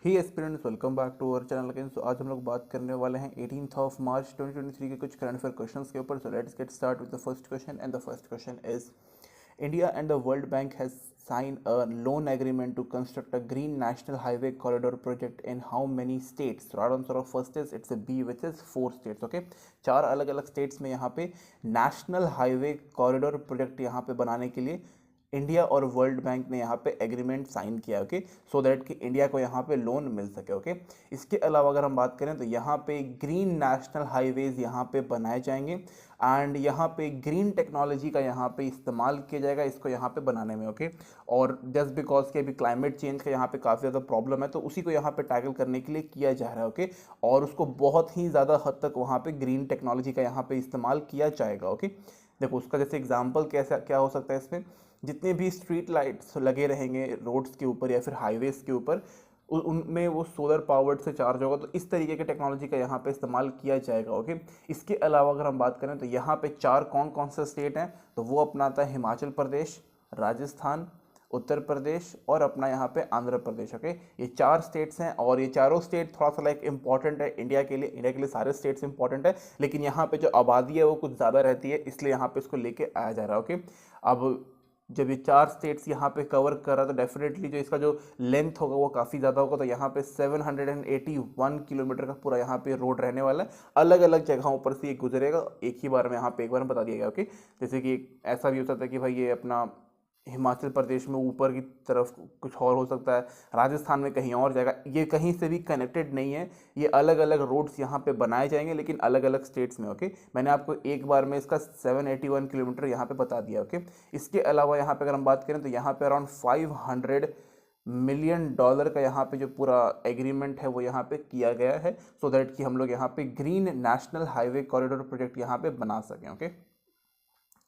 He aspirants welcome back to our channel again. So आज हम लोग बात करने वाले हैं 18th ऑफ मार्च 2023 के कुछ करंट अफेयर क्वेश्चंस के ऊपर। So let's get start with the first question and the first question is India and the world bank has signed a loan agreement to construct a green national highway corridor project in how many states? So right answer of first is it's a B, which is 4 states. Okay, चार अलग अलग states में यहाँ पे national highway corridor project यहाँ पे बनाने के लिए इंडिया और वर्ल्ड बैंक ने यहाँ पे एग्रीमेंट साइन किया। ओके, सो दैट कि इंडिया को यहाँ पे लोन मिल सके। ओके, इसके अलावा अगर हम बात करें तो यहाँ पे ग्रीन नेशनल हाईवेज यहाँ पे बनाए जाएंगे एंड यहाँ पे ग्रीन टेक्नोलॉजी का यहाँ पे इस्तेमाल किया जाएगा इसको यहाँ पे बनाने में। ओके, और जस्ट बिकॉज के अभी क्लाइमेट चेंज का यहाँ पे काफ़ी ज़्यादा प्रॉब्लम है तो उसी को यहाँ पे टैकल करने के लिए किया जा रहा है। ओके, और उसको बहुत ही ज़्यादा हद तक वहाँ पे ग्रीन टेक्नोलॉजी का यहाँ पे इस्तेमाल किया जाएगा। ओके, देखो उसका जैसे एग्जाम्पल कैसा क्या हो सकता है, इसमें जितने भी स्ट्रीट लाइट्स लगे रहेंगे रोड्स के ऊपर या फिर हाईवेज के ऊपर उनमें वो सोलर पावर्ड से चार्ज होगा, तो इस तरीके के टेक्नोलॉजी का यहाँ पे इस्तेमाल किया जाएगा। ओके, इसके अलावा अगर हम बात करें तो यहाँ पे चार कौन कौन से स्टेट हैं, तो वो अपना आता है हिमाचल प्रदेश, राजस्थान, उत्तर प्रदेश और अपना यहाँ पे आंध्र प्रदेश। ओके, ये चार स्टेट्स हैं और ये चारों स्टेट थोड़ा सा लाइक इंपॉर्टेंट है इंडिया के लिए। इंडिया के लिए सारे स्टेट्स इंपॉर्टेंट है, लेकिन यहाँ पे जो आबादी है वो कुछ ज़्यादा रहती है, इसलिए यहाँ पे इसको लेके आया जा रहा है। ओके, अब जब ये चार स्टेट्स यहाँ पे कवर कर रहा है तो डेफिनेटली जो इसका जो लेंथ होगा वो काफ़ी ज़्यादा होगा। तो यहाँ पे 781 किलोमीटर का पूरा यहाँ पे रोड रहने वाला है, अलग अलग जगहों पर से ये गुजरेगा, एक ही बार में यहाँ पे एक बार में बता दिया गया। ओके, जैसे कि ऐसा भी हो सकता है कि भाई ये अपना हिमाचल प्रदेश में ऊपर की तरफ कुछ और हो सकता है, राजस्थान में कहीं और जाएगा, ये कहीं से भी कनेक्टेड नहीं है, ये अलग अलग रोड्स यहाँ पे बनाए जाएंगे लेकिन अलग अलग स्टेट्स में। ओके, मैंने आपको एक बार में इसका 781 किलोमीटर यहाँ पे बता दिया। ओके, इसके अलावा यहाँ पे अगर हम बात करें तो यहाँ पे अराउंड $500 मिलियन का यहाँ पे जो पूरा एग्रीमेंट है वो यहाँ पे किया गया है, सो दैट कि हम लोग यहाँ पे green national highway corridor project यहाँ पे बना सकें। Okay,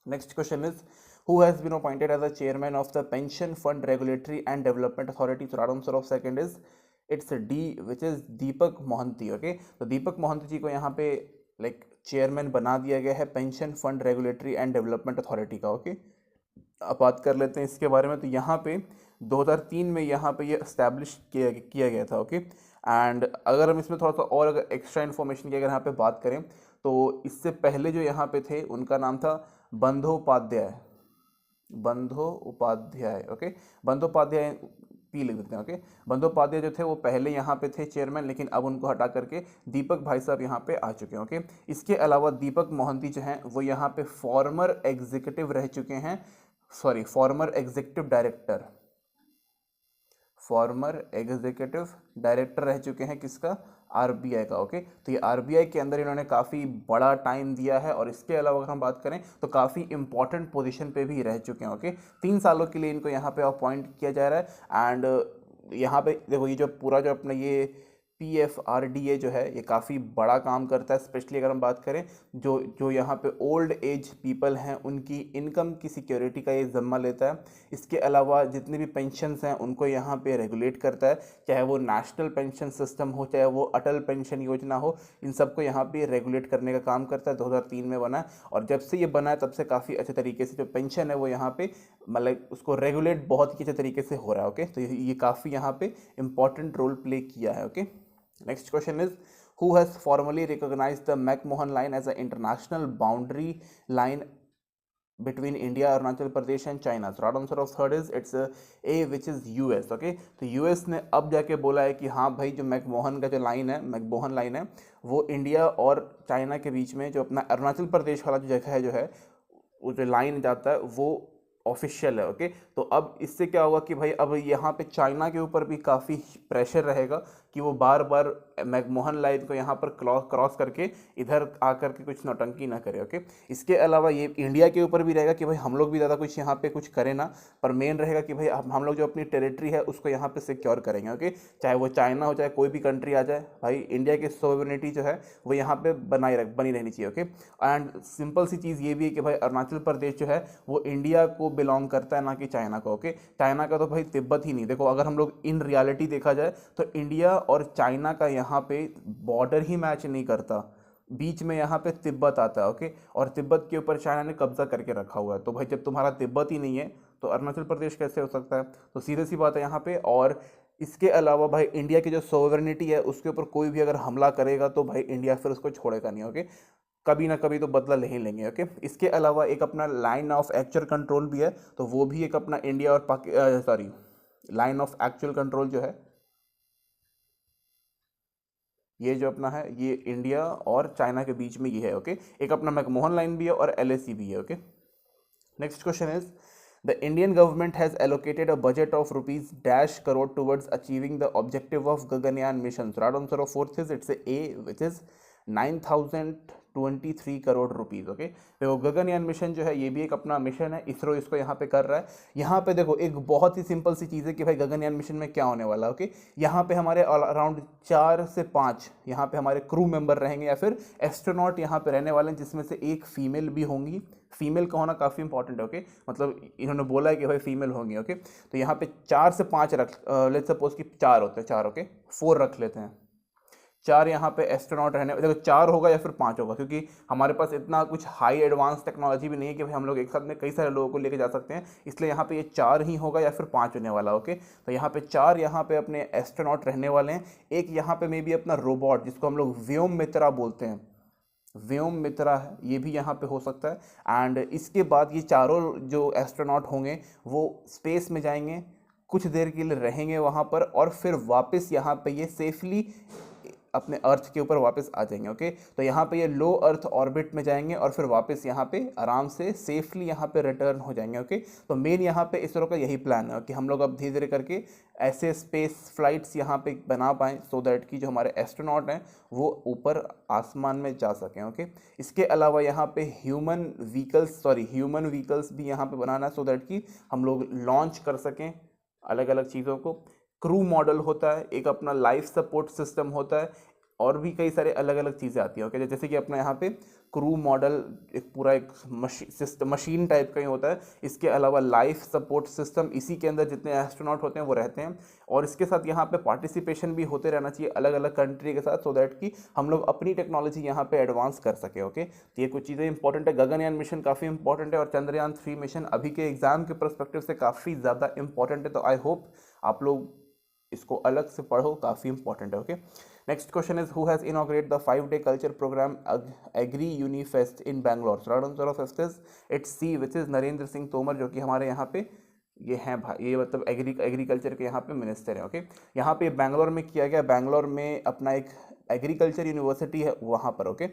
next question is who has been appointed as the chairman of the Pension Fund Regulatory and Development Authority? So right answer of second is it's a D, which is Deepak Mohanty. Okay, तो दीपक मोहंती जी को यहाँ पे like chairman बना दिया गया है pension fund regulatory and development authority का। Okay, अब बात कर लेते हैं इसके बारे में। तो यहाँ पे 2003 में यहाँ पे ये इस्टेब्लिश किया गया था। ओके, एंड अगर हम इसमें थोड़ा सा और अगर एक्स्ट्रा इन्फॉर्मेशन की अगर यहाँ पे बात करें तो इससे पहले जो यहाँ पे थे उनका नाम था बंदोपाध्याय। ओके, बंदोपाध्याय पी लिख देते हैं। ओके, बंदोपाध्याय जो थे वो पहले यहाँ पे थे चेयरमैन, लेकिन अब उनको हटा करके दीपक भाई साहब यहाँ पे आ चुके हैं। ओके, इसके अलावा दीपक मोहंती जो हैं वो यहाँ पे फॉर्मर एग्जीक्यूटिव रह चुके हैं, फॉर्मर एग्जीक्यूटिव डायरेक्टर रह चुके हैं किसका, आरबीआई का। ओके, तो ये आरबीआई के अंदर इन्होंने काफ़ी बड़ा टाइम दिया है और इसके अलावा अगर हम बात करें तो काफ़ी इंपॉर्टेंट पोजीशन पे भी रह चुके हैं। ओके, 3 सालों के लिए इनको यहाँ पे अपॉइंट किया जा रहा है एंड यहाँ पे देखो ये जो पूरा जो अपना ये PFRDA जो है ये काफ़ी बड़ा काम करता है, स्पेशली अगर हम बात करें जो यहाँ पे ओल्ड एज पीपल हैं उनकी इनकम की सिक्योरिटी का ये ज़िम्मा लेता है। इसके अलावा जितने भी पेंशन्स हैं उनको यहाँ पे रेगुलेट करता है, चाहे वो नेशनल पेंशन सिस्टम हो चाहे वो अटल पेंशन योजना हो, इन सबको यहाँ पे रेगुलेट करने का काम करता है। 2003 में बना है और जब से ये बना है तब से काफ़ी अच्छे तरीके से जो पेंशन है वो यहाँ पे मतलब उसको रेगुलेट बहुत ही अच्छे तरीके से हो रहा है। ओके, तो ये काफ़ी यहाँ पे इंपॉर्टेंट रोल प्ले किया है। Okay, next question is who has formally recognized the McMahon line as an international boundary line between India, Arunachal Pradesh and China? So right answer of third is it's A, which is US. Okay, तो US ने अब जाके बोला है कि हाँ भाई जो मैकमोहन का जो लाइन है, मैकमोहन लाइन है वो इंडिया और चाइना के बीच में जो अपना अरुणाचल प्रदेश वाला जो जगह है जो है वो जो लाइन जाता है वो ऑफिशियल है। ओके, तो अब इससे क्या होगा कि भाई अब यहाँ पे चाइना के ऊपर भी काफ़ी प्रेशर रहेगा कि वो बार बार मैकमोहन लाइन को यहाँ पर क्रॉस करके इधर आकर के कुछ नौटंकी ना करे। ओके, इसके अलावा ये इंडिया के ऊपर भी रहेगा कि भाई हम लोग भी ज़्यादा कुछ यहाँ पे कुछ करें ना, पर मेन रहेगा कि भाई हम लोग जो अपनी टेरिटरी है उसको यहाँ पे सिक्योर करेंगे। ओके, चाहे वो चाइना हो चाहे कोई भी कंट्री आ जाए, भाई इंडिया की सोवरेनिटी जो है वो यहाँ पे बनी रहनी चाहिए। ओके, एंड सिंपल सी चीज़ ये भी है कि भाई अरुणाचल प्रदेश जो है वो इंडिया को बिलोंग करता है ना कि चाइना को। ओके, चाइना का तो भाई तिब्बत ही नहीं। देखो अगर हम लोग इन रियलिटी देखा जाए तो इंडिया और चाइना का यहाँ पे बॉर्डर ही मैच नहीं करता, बीच में यहाँ पे तिब्बत आता है। ओके, और तिब्बत के ऊपर चाइना ने कब्जा करके रखा हुआ है, तो भाई जब तुम्हारा तिब्बत ही नहीं है तो अरुणाचल प्रदेश कैसे हो सकता है? तो सीधी सी बात है यहाँ पे। और इसके अलावा भाई इंडिया की जो सोवरेनिटी है उसके ऊपर कोई भी अगर हमला करेगा तो भाई इंडिया फिर उसको छोड़ेगा नहीं, ओके। कभी ना कभी तो बदला ले ही लेंगे, ओके। इसके अलावा एक अपना लाइन ऑफ एक्चुअल कंट्रोल भी है, तो वो भी एक अपना इंडिया और sorry line of actual control जो है ये जो अपना है ये इंडिया और चाइना के बीच में ये है, ओके। एक अपना मैकमोहन लाइन भी है और एलएसी भी है, okay. Next question is the Indian government has allocated a budget of rupees dash crore towards achieving the objective of Gaganyaan mission. So right answer of fourth is it's a which is 9023 crore rupees, okay. देखो Gaganyaan mission जो है ये भी एक अपना mission है, इसरो इसको यहाँ पे कर रहा है। यहाँ पे देखो एक बहुत ही सिंपल सी चीज़ है कि भाई गगनयान मिशन में क्या होने वाला है, ओके। यहाँ पे हमारे अराउंड 4 से 5 यहाँ पे हमारे क्रू मेंबर रहेंगे या फिर एस्ट्रोनॉट यहाँ पे रहने वाले हैं, जिसमें से एक फीमेल भी होंगी। फीमेल का होना काफ़ी इंपॉर्टेंट है, ओके। मतलब इन्होंने बोला है कि भाई फीमेल होंगी, ओके। तो यहाँ पे 4 से 5 रख लेट्स सपोज कि 4 होते हैं, 4, ओके। 4 रख लेते हैं, 4 यहाँ पे एस्ट्रोनॉट रहने, देखो 4 होगा या फिर 5 होगा, क्योंकि हमारे पास इतना कुछ हाई एडवांस टेक्नोलॉजी भी नहीं है कि भाई हम लोग एक साथ में कई सारे लोगों को लेके जा सकते हैं, इसलिए यहाँ पे ये 4 ही होगा या फिर 5 होने वाला, ओके। तो यहाँ पे 4 यहाँ पे अपने एस्ट्रोनॉट रहने वाले हैं। एक यहाँ पे मे बी अपना रोबोट जिसको हम लोग व्योम मित्रा बोलते हैं, व्योम मित्रा है, ये भी यहाँ पे हो सकता है। एंड इसके बाद ये चारों जो एस्ट्रोनॉट होंगे वो स्पेस में जाएंगे, कुछ देर के लिए रहेंगे वहाँ पर और फिर वापस यहाँ पे ये सेफली अपने अर्थ के ऊपर वापस आ जाएंगे, ओके। तो यहाँ पे ये लो अर्थ ऑर्बिट में जाएंगे और फिर वापस यहाँ पे आराम से सेफली यहाँ पे रिटर्न हो जाएंगे, ओके। तो मेन यहाँ पे इसरो का यही प्लान है कि हम लोग अब धीरे धीरे करके ऐसे स्पेस फ्लाइट्स यहाँ पे बना पाएँ सो दैट कि जो हमारे एस्ट्रोनॉट हैं वो ऊपर आसमान में जा सकें, ओके। इसके अलावा यहाँ पे ह्यूमन व्हीकल्स भी यहाँ पे बनाना है सो दैट कि हम लोग लॉन्च कर सकें अलग अलग चीज़ों को। क्रू मॉडल होता है, एक अपना लाइफ सपोर्ट सिस्टम होता है, और भी कई सारे अलग अलग चीज़ें आती हैं, ओके। जैसे कि अपना यहाँ पे क्रू मॉडल एक पूरा एक मशीन टाइप का ही होता है। इसके अलावा लाइफ सपोर्ट सिस्टम, इसी के अंदर जितने एस्ट्रोनॉट होते हैं वो रहते हैं, और इसके साथ यहाँ पे पार्टिसिपेशन भी होते रहना चाहिए अलग अलग कंट्री के साथ सो दैट कि हम लोग अपनी टेक्नोलॉजी यहाँ पे एडवांस कर सके, ओके। तो ये कुछ चीज़ें इंपॉर्टेंट है। गगनयान मिशन काफ़ी इंपॉर्टेंट है और चंद्रयान 3 मिशन अभी के एग्जाम के परस्पेक्टिव से काफ़ी ज़्यादा इंपॉर्टेंट है। तो आई होप आप लोग इसको अलग से पढ़ो, काफ़ी इंपॉर्टेंट है, okay. Next question is who has inaugurated the 5-day culture programme Agri Unifest in Bangalore. So right answer of fest is it's C which is Narendra Singh Tomar, जो कि हमारे यहाँ पे ये हैं भाई, ये मतलब एग्रीकल्चर के यहाँ पे मिनिस्टर हैं, ओके। यहाँ पे बैंगलोर में किया गया, बैंगलोर में अपना एक एग्रीकल्चर यूनिवर्सिटी है वहाँ पर, ओके।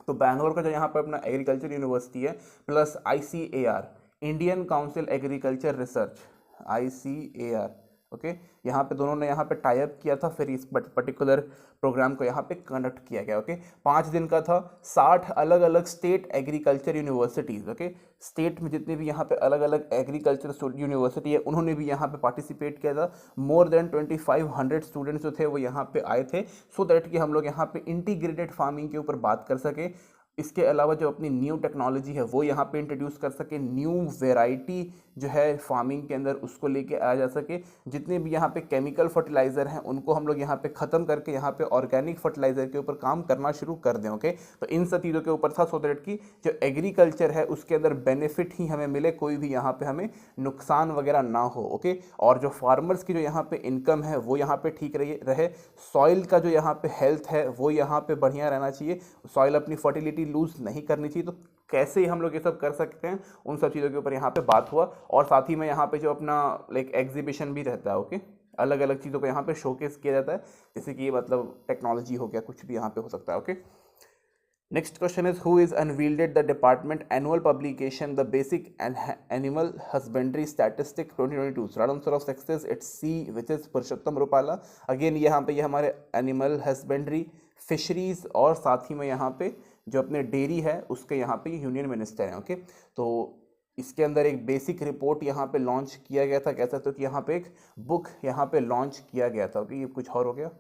तो बैंगलोर का जो यहाँ पर अपना एग्रीकल्चर यूनिवर्सिटी है plus ICAR, Indian council agriculture research, ICAR, okay. यहाँ पे दोनों ने यहाँ पे टाई अप किया था, फिर इस पर्टिकुलर प्रोग्राम को यहाँ पे कंडक्ट किया गया, ओके। 5 दिन का था, 60 अलग अलग state agriculture universities, okay. State में जितने भी यहाँ पे अलग अलग एग्रीकल्चर यूनिवर्सिटी है उन्होंने भी यहाँ पे पार्टिसिपेट किया था। मोर देन 2500 स्टूडेंट्स जो थे वो यहाँ पे आए थे सो दैट कि हम लोग यहाँ पे इंटीग्रेटेड फार्मिंग के ऊपर बात कर सके। इसके अलावा जो अपनी न्यू टेक्नोलॉजी है वो यहाँ पे इंट्रोड्यूस कर सके, न्यू वेराइटी जो है फार्मिंग के अंदर उसको लेके आया जा सके। जितने भी यहाँ पे केमिकल फर्टिलाइज़र हैं उनको हम लोग यहाँ पे ख़त्म करके यहाँ पे ऑर्गेनिक फर्टिलाइज़र के ऊपर काम करना शुरू कर दें, ओके। तो इन सब चीज़ों के ऊपर था सो दैट कि जो एग्रीकल्चर है उसके अंदर बेनिफिट ही हमें मिले, कोई भी यहाँ पे हमें नुकसान वगैरह ना हो, ओके। और जो फार्मर्स की जो यहाँ पे इनकम है वो यहाँ पे ठीक रहे, सॉइल का जो यहाँ पे हेल्थ है वो यहाँ पे बढ़िया रहना चाहिए, सॉइल अपनी फर्टिलिटी लूज नहीं करनी चाहिए। तो कैसे हम लोग ये सब कर सकते हैं उन सब चीज़ों के ऊपर यहाँ पे बात हुआ। और साथ ही में यहाँ पे जो अपना लाइक एग्जीबिशन भी रहता है, ओके। अलग अलग चीज़ों को यहाँ पे शोकेस किया जाता है, जैसे कि मतलब टेक्नोलॉजी हो गया, कुछ भी यहाँ पे हो सकता है, okay. Next question is who is unveiled the department annual publication the basic animal husbandry statistic 2022। Right answer of success it's C which is Purushottam Rupala. Again यहाँ पे ये हमारे एनिमल हस्बेंड्री, फिशरीज और साथ ही में यहाँ पे जो अपने डेयरी है उसके यहाँ पे यूनियन मिनिस्टर हैं, ओके। तो इसके अंदर एक बेसिक रिपोर्ट यहाँ पे लॉन्च किया गया था, कह सकते हो कि यहाँ पे एक बुक यहाँ पे लॉन्च किया गया था, ओके। ये कुछ और हो गया,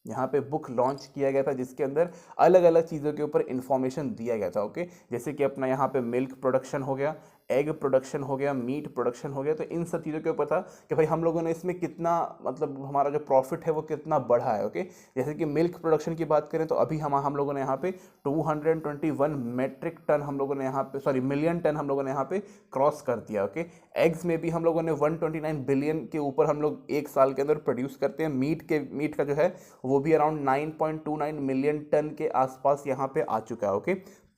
यहाँ पे बुक लॉन्च किया गया था जिसके अंदर अलग अलग चीज़ों के ऊपर इंफॉर्मेशन दिया गया था, ओके। जैसे कि अपना यहाँ पे मिल्क प्रोडक्शन हो गया, एग प्रोडक्शन हो गया, मीट प्रोडक्शन हो गया। तो इन सब चीज़ों के ऊपर था कि भाई हम लोगों ने इसमें कितना मतलब हमारा जो प्रॉफिट है वो कितना बढ़ा है। ओके, जैसे कि मिल्क प्रोडक्शन की बात करें तो अभी हम लोगों ने यहाँ पे 221 मेट्रिक टन हम लोगों ने यहाँ पे मिलियन टन हम लोगों ने यहाँ पे क्रॉस कर दिया। ओके, एग्स में भी हम लोगों ने 129 बिलियन के ऊपर हम लोग एक साल के अंदर प्रोड्यूस करते हैं। मीट का जो है वो भी अराउंड 9.29 मिलियन टन के आसपास यहाँ पे आ चुका है। ओके,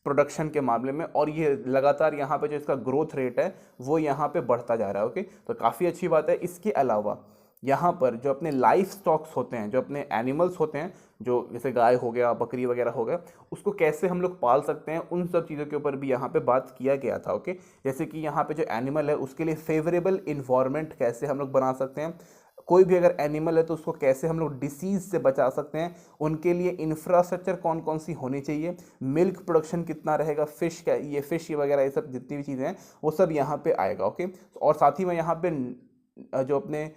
प्रोडक्शन के मामले में, और ये लगातार यहाँ पे जो इसका ग्रोथ रेट है वो यहाँ पे बढ़ता जा रहा है। ओके, तो काफ़ी अच्छी बात है। इसके अलावा यहाँ पर जो अपने लाइफ स्टॉक्स होते हैं, जो अपने एनिमल्स होते हैं, जो जैसे गाय हो गया, बकरी वगैरह हो गया, उसको कैसे हम लोग पाल सकते हैं, उन सब चीज़ों के ऊपर भी यहाँ पे बात किया गया था। ओके, जैसे कि यहाँ पे जो एनिमल है उसके लिए फेवरेबल इन्वायरमेंट कैसे हम लोग बना सकते हैं, कोई भी अगर एनिमल है तो उसको कैसे हम लोग डिसीज से बचा सकते हैं, उनके लिए इंफ्रास्ट्रक्चर कौन कौन सी होनी चाहिए, मिल्क प्रोडक्शन कितना रहेगा, फिश वगैरह ये सब जितनी भी चीज़ें हैं वो सब यहाँ पे आएगा। ओके, और साथ ही में यहाँ पे जो अपने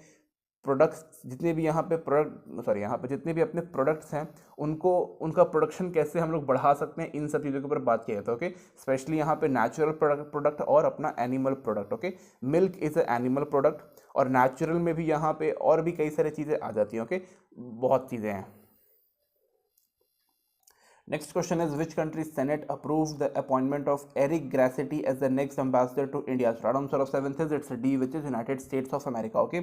प्रोडक्ट्स जितने भी यहाँ पे जितने भी अपने प्रोडक्ट्स हैं उनका प्रोडक्शन कैसे हम लोग बढ़ा सकते हैं, इन सब चीज़ों के ऊपर बात किया जाता है। ओके, स्पेशली यहाँ पे नेचुरल प्रोडक्ट और अपना animal product. Okay, milk is a animal product, और नेचुरल में भी यहाँ पे और भी कई सारी चीज़ें आ जाती हैं। ओके, बहुत चीज़ें हैं। Next question is, which country's Senate approved the appointment of Eric Grassetti as the next ambassador to India? So right answer of 7th is it's D, which is United States of America. Okay,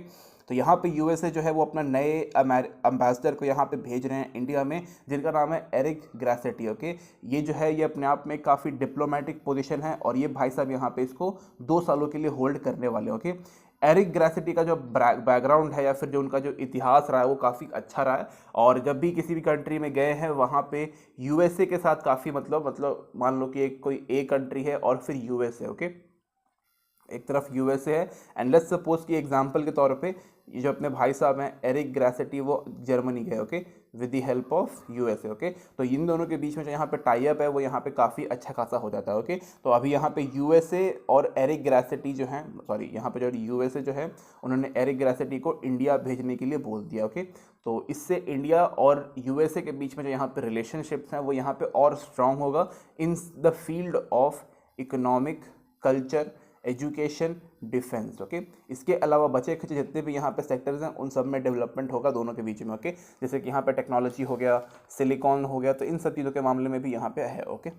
तो यहाँ पे USA जो है वो अपना नए ambassador को यहाँ पे भेज रहे हैं इंडिया में, जिनका नाम है एरिक ग्रासेटी। ओके, ये जो है ये अपने आप में काफ़ी डिप्लोमेटिक पोजीशन है, और ये भाई साहब यहाँ पे इसको 2 सालों के लिए होल्ड करने वाले। ओके, एरिक ग्रासेटी का जो बैकग्राउंड है या फिर जो उनका जो इतिहास रहा है वो काफ़ी अच्छा रहा है, और जब भी किसी भी कंट्री में गए हैं वहाँ पे यूएसए के साथ काफ़ी मतलब मान लो कि एक कोई ए कंट्री है और फिर यूएसए। ओके, एक तरफ यूएसए है, एंड लेट्स सपोज कि एग्जांपल के तौर पे ये जो अपने भाई साहब हैं एरिक ग्रासेटी वो जर्मनी गए। Okay, with the help of USA. Okay, तो इन दोनों के बीच में जो यहाँ पे टाई अप है वो यहाँ पे काफ़ी अच्छा खासा हो जाता है। ओके, तो अभी यहाँ पे यूएसए और एरिक ग्रासेटी जो हैं, यहाँ पे जो यूएसए जो है उन्होंने एरिक ग्रासेटी को इंडिया भेजने के लिए बोल दिया। ओके, तो इससे इंडिया और यूएसए के बीच में जो यहाँ पे रिलेशनशिप्स हैं वो यहाँ पे और स्ट्रांग होगा in the field of economic, culture, education, defence. Okay, इसके अलावा बचे खुचे जितने भी यहाँ पे सेक्टर्स हैं उन सब में डेवलपमेंट होगा दोनों के बीच में। ओके, जैसे कि यहाँ पे टेक्नोलॉजी हो गया, सिलिकॉन हो गया, तो इन सब चीज़ों के मामले में भी यहाँ पे है। ओके,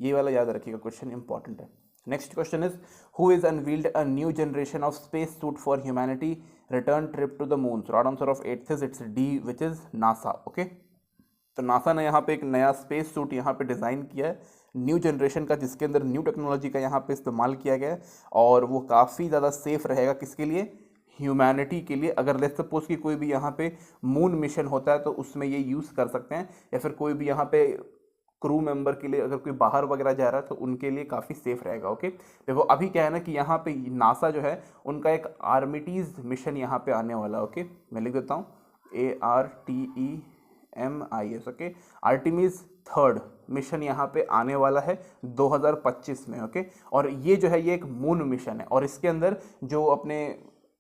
ये वाला याद रखिएगा, क्वेश्चन इंपॉर्टेंट है। Next question is, who is unveiled a new generation of space suit for humanity return trip to the moon? So right answer of 8th is it's D, which is NASA. Okay, तो NASA ने यहाँ पे एक नया space suit यहाँ पे design किया है न्यू जनरेशन का, जिसके अंदर न्यू टेक्नोलॉजी का यहाँ पे इस्तेमाल किया गया है, और वो काफ़ी ज़्यादा सेफ रहेगा। किसके लिए? ह्यूमैनिटी के लिए। अगर लेट्स सपोज कि कोई भी यहाँ पे मून मिशन होता है तो उसमें ये यूज़ कर सकते हैं, या फिर कोई भी यहाँ पे क्रू मेंबर के लिए अगर कोई बाहर वगैरह जा रहा है तो उनके लिए काफ़ी सेफ रहेगा। ओके, देखो अभी क्या है ना कि यहाँ पे नासा जो है उनका एक आर्मिटीज़ मिशन यहाँ पे आने वाला है। ओके, मैं लिख देता हूँ ARTEMIS। Okay, Artemis 3rd mission यहाँ पे आने वाला है 2025 में। ओके, और ये जो है ये एक मून मिशन है, और इसके अंदर जो अपने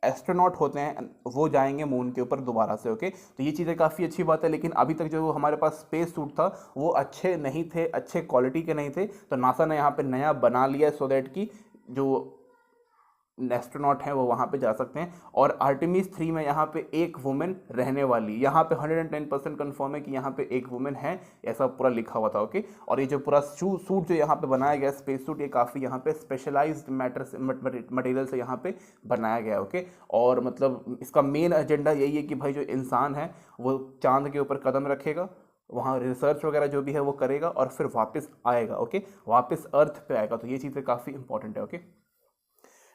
एस्ट्रोनॉट होते हैं वो जाएंगे मून के ऊपर दोबारा से। ओके, तो ये चीज़ें काफ़ी अच्छी बात है, लेकिन अभी तक जो हमारे पास स्पेस सूट था वो अच्छे नहीं थे, अच्छे क्वालिटी के नहीं थे, तो नासा ने यहाँ पे नया बना लिया सो दैट कि जो एस्ट्रोनॉट हैं वो वहाँ पे जा सकते हैं। और आर्टेमिस 3 में यहाँ पे एक वुमेन रहने वाली, यहाँ पे 110% कन्फर्म है कि यहाँ पे एक वुमेन है, ऐसा पूरा लिखा हुआ था। ओके, और ये जो पूरा सूट जो यहाँ पे बनाया गया स्पेस सूट, ये काफ़ी यहाँ पे स्पेशलाइज्ड मटेरियल से यहाँ पे बनाया गया। ओके, और मतलब इसका मेन एजेंडा यही है कि भाई जो इंसान है वो चांद के ऊपर कदम रखेगा, वहाँ रिसर्च वगैरह जो भी है वो करेगा, और फिर वापस आएगा। ओके, वापस अर्थ पे आएगा। तो ये चीज़ें काफ़ी इंपॉर्टेंट है। Okay,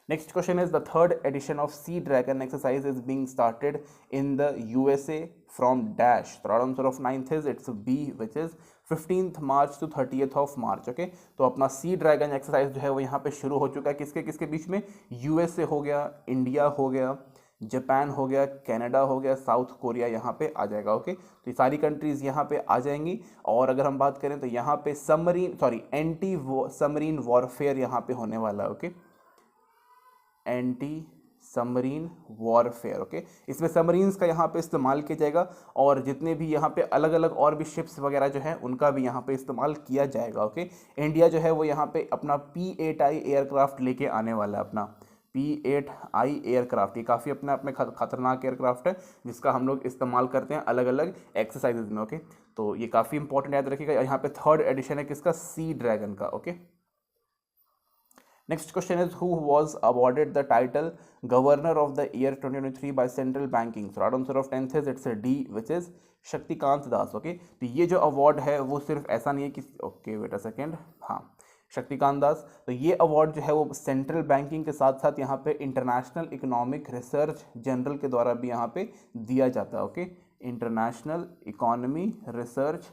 next question is, the 3rd edition of Sea Dragon exercise is being started in the USA from dash. The right answer of 9th is it's B, which is 15th March to 30th of March. Okay, तो अपना sea dragon exercise जो है वो यहाँ पे शुरू हो चुका है। किसके किसके बीच में? यूएसए हो गया, इंडिया हो गया, जापान हो गया, कनाडा हो गया, साउथ कोरिया यहाँ पे आ जाएगा। ओके, तो ये सारी कंट्रीज़ यहाँ पे आ जाएंगी। और अगर हम बात करें तो यहाँ पे एंटी सबमरीन वॉरफेयर यहाँ पे होने वाला है। Okay, anti submarine warfare. Okay, इसमें सबमरीन्स का यहाँ पे इस्तेमाल किया जाएगा और जितने भी यहाँ पे अलग अलग और भी शिप्स वगैरह जो हैं उनका भी यहाँ पे इस्तेमाल किया जाएगा। ओके, इंडिया जो है वो यहाँ पे अपना P8I एयरक्राफ्ट लेके आने वाला है, अपना P8I एयरक्राफ्ट। ये काफ़ी अपने आप में खतरनाक एयरक्राफ्ट है जिसका हम लोग इस्तेमाल करते हैं अलग अलग एक्सरसाइजेज में। ओके, तो ये काफ़ी इंपॉर्टेंट याद रखिएगा। यहाँ पे थर्ड एडिशन है किसका, सी ड्रैगन का। Okay, next question is, who was awarded the title governor of the year 2023 by central banking? so right answer of 10th is it's a D, which is Shaktikanta Das. Okay, तो ये जो award है वो सिर्फ ऐसा नहीं है कि ओके वेट अ सेकेंड, हाँ शक्तिकांत दास, तो ये अवार्ड जो है वो सेंट्रल बैंकिंग के साथ साथ यहाँ पे इंटरनेशनल इकोनॉमिक रिसर्च जनरल के द्वारा भी यहाँ पे दिया जाता है। Okay, international economy research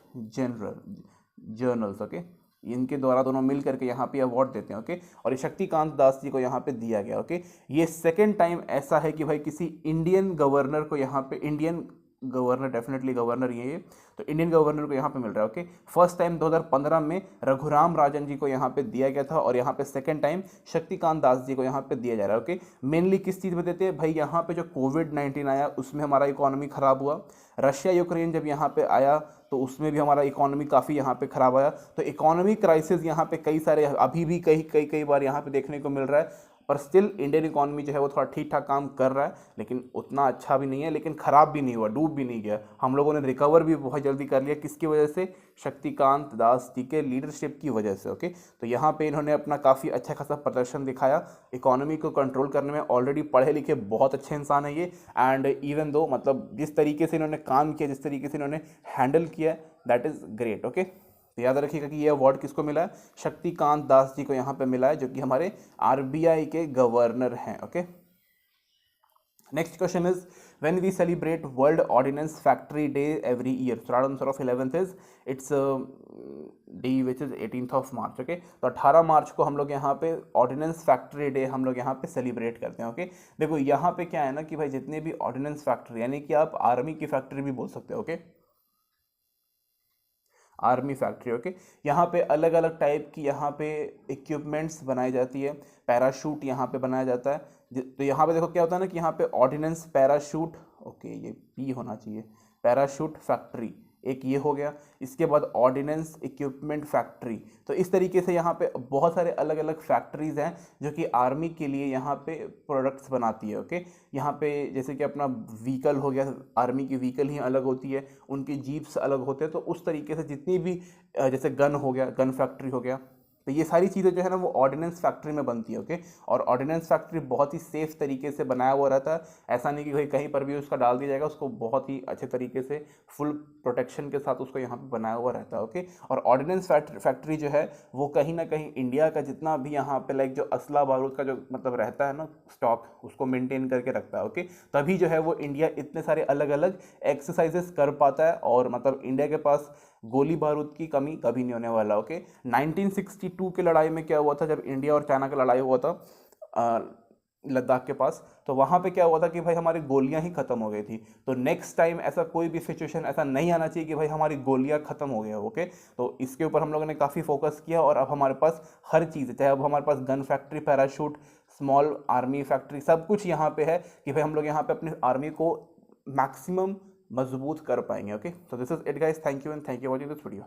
journals. Okay, इनके द्वारा दोनों मिल करके यहाँ पे अवार्ड देते हैं। ओके, और ये शक्तिकांत दास जी को यहाँ पे दिया गया। ओके, ये सेकंड टाइम ऐसा है कि भाई किसी इंडियन गवर्नर को यहाँ पे, इंडियन गवर्नर, डेफिनेटली गवर्नर ये तो इंडियन गवर्नर को यहाँ पे मिल रहा है। ओके, फर्स्ट टाइम 2015 में रघुराम राजन जी को यहाँ पे दिया गया था और यहाँ पे सेकंड टाइम शक्तिकांत दास जी को यहाँ पे दिया जा रहा है। ओके, मेनली किस चीज़ में देते हैं भाई, यहाँ पे जो कोविड-19 आया उसमें हमारा इकोनॉमी ख़राब हुआ, रशिया यूक्रेन जब यहाँ पे आया तो उसमें भी हमारा इकोनॉमी काफ़ी यहाँ पे ख़राब आया, तो इकोनॉमिक क्राइसिस यहाँ पे कई सारे अभी भी कई बार यहाँ पे देखने को मिल रहा है। पर स्टिल इंडियन इकोनॉमी जो है वो थोड़ा ठीक ठाक काम कर रहा है, लेकिन उतना अच्छा भी नहीं है, लेकिन ख़राब भी नहीं हुआ, डूब भी नहीं गया। हम लोगों ने रिकवर भी बहुत जल्दी कर लिया, किसकी वजह से, शक्तिकांत दास जी के लीडरशिप की वजह से। ओके, तो यहाँ पे इन्होंने अपना काफ़ी अच्छा खासा प्रदर्शन दिखाया, इकोनॉमी को कंट्रोल करने में ऑलरेडी पढ़े लिखे बहुत अच्छे इंसान है ये। एंड इवन दो मतलब जिस तरीके से इन्होंने काम किया, जिस तरीके से इन्होंने हैंडल किया, दैट इज़ ग्रेट। ओके, तो याद रखिएगा कि ये अवार्ड किसको मिला है, शक्तिकांत दास जी को यहाँ पे मिला है, जो कि हमारे RBI के गवर्नर हैं। Okay, next question is, when we celebrate world ordnance factory day every year? So right answer of 11th is it's D, which is 18th March. Okay, तो 18 मार्च को हम लोग यहाँ पे ऑर्डिनेंस फैक्ट्री डे हम लोग यहाँ पे सेलिब्रेट करते हैं। ओके, देखो यहाँ पे क्या है ना कि भाई जितने भी ऑर्डिनेंस फैक्ट्री, यानी कि आप आर्मी की फैक्ट्री भी बोल सकते हो। Okay, army factory. ओके, यहाँ पे अलग अलग टाइप की यहाँ पे इक्विपमेंट्स बनाई जाती है, पैराशूट यहाँ पे बनाया जाता है। तो यहाँ पे देखो क्या होता है ना कि यहाँ पे ऑर्डिनेंस पैराशूट, ओके ये पी होना चाहिए, पैराशूट फैक्ट्री एक ये हो गया, इसके बाद ऑर्डिनेंस इक्विपमेंट फैक्ट्री। तो इस तरीके से यहाँ पे बहुत सारे अलग अलग फैक्ट्रीज हैं जो कि आर्मी के लिए यहाँ पे प्रोडक्ट्स बनाती है। ओके, यहाँ पे जैसे कि अपना व्हीकल हो गया, आर्मी की व्हीकल ही अलग होती है, उनकी जीप्स अलग होते हैं, तो उस तरीके से जितनी भी जैसे गन हो गया, गन फैक्ट्री हो गया, तो ये सारी चीज़ें जो है ना वो ऑर्डिनेंस फैक्ट्री में बनती है। ओके, और ऑर्डिनेंस फैक्ट्री बहुत ही सेफ तरीके से बनाया हुआ रहता है, ऐसा नहीं कि भाई कहीं पर भी उसका डाल दिया जाएगा, उसको बहुत ही अच्छे तरीके से फुल प्रोटेक्शन के साथ उसको यहाँ पे बनाया हुआ रहता है। ओके, और ऑर्डिनेंस फैक्ट्री जो है वो कहीं ना कहीं इंडिया का जितना भी यहाँ पे लाइक जो असला बारूद का जो मतलब रहता है ना स्टॉक, उसको मेंटेन करके रखता है। ओके, तभी जो है वो इंडिया इतने सारे अलग अलग एक्सरसाइजेस कर पाता है, और मतलब इंडिया के पास गोली बारूद की कमी कभी नहीं होने वाला। ओके, 1962 की लड़ाई में क्या हुआ था, जब इंडिया और चाइना का लड़ाई हुआ था लद्दाख के पास, तो वहाँ पे क्या हुआ था कि भाई हमारी गोलियाँ ही ख़त्म हो गई थी। तो नेक्स्ट टाइम ऐसा कोई भी सिचुएशन ऐसा नहीं आना चाहिए कि भाई हमारी गोलियाँ ख़त्म हो गई। ओके, तो इसके ऊपर हम लोगों ने काफ़ी फोकस किया, और अब हमारे पास हर चीज़ है, चाहे अब हमारे पास gun factory, parachute, small army factory, सब कुछ यहाँ पे है कि भाई हम लोग यहाँ पे अपनी आर्मी को मैक्सिमम मजबूत कर पाएंगे। Okay, so this is it guys, thank you and thank you watching this video.